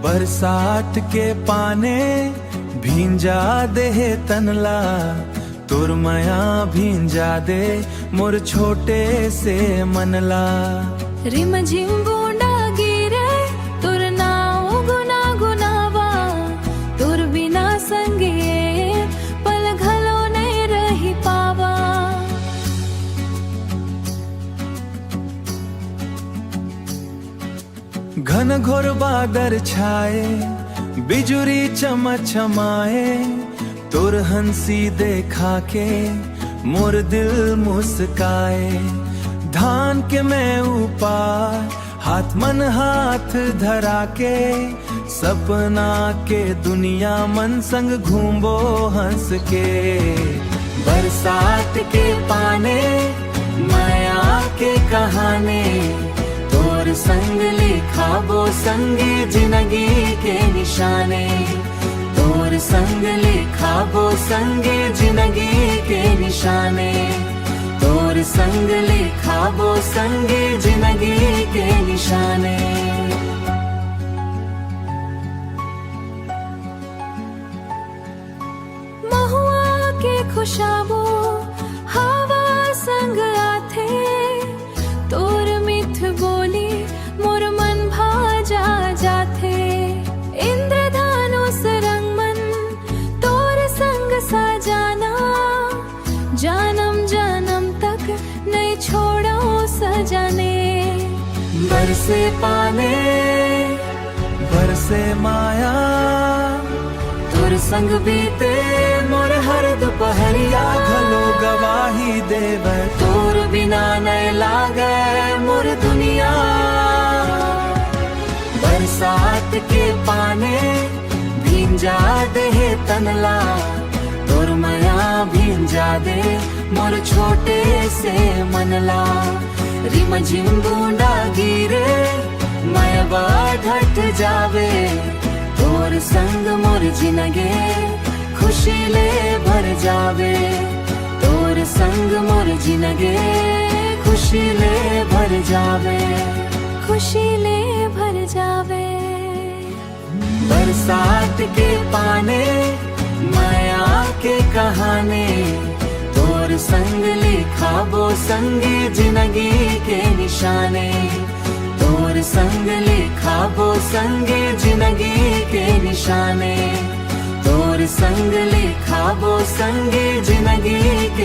बरसात के पाने भींजा दे तनला, तुर मया भींजा दे मोर छोटे से मनला। रिम झिम बूंदा गिरे तुर नाव गुना गुनावा, तुर बिना संगे पल घलो नहीं रही पावा। घन घोर बादर छाए बिजुरी चमचमाए, तुर हंसी देखा के मोर दिल मुस्काए। धान के मैं ऊपर हाथ मन हाथ धरा के, सपना के दुनिया मन संग घूमबो हंस के। बरसात के पाने माया के कहानी, तोर संग लिखाबो संगे जिंदगी के निशाने। तोर संग लिखाबो संगे जिंदगी के निशाने। तोर संग लिखाबो संगे जिंदगी के निशाने। महुआ के खुशाबो हवा संग आथे, तोर मिठ बोली मोर मन भाजा जाथे। इंद्रधनुष रंग मन तोर संग सजाना, जन्म जन्म तक नहीं छोड़ो सजाने। बरसे पाने बरसे माया, तुर संग बीते मोर हर दोपहरिया। घलो गवाही देवे तोर बिना नहीं लागे मोर दुनिया। बरसात के पाने भींजा दे तनला, तुर मया भींजा दे मोर छोटे से मनला। रिम झिम बूंदा गिरे मयबा ढट जावे, तोर संग मोर जिंदगी खुशी ले भर जावे। तोर संग मोर जिंदगी खुशी ले भर जावे। खुशी ले भर जावे। बरसात के पाने माया के कहानी, तोर संग लिखाबो संगे जिंदगी के निशाने। तोर संग लिखाबो संगे जिंदगी के निशाने। तोर संग लिखाबो संगे जिंदगी के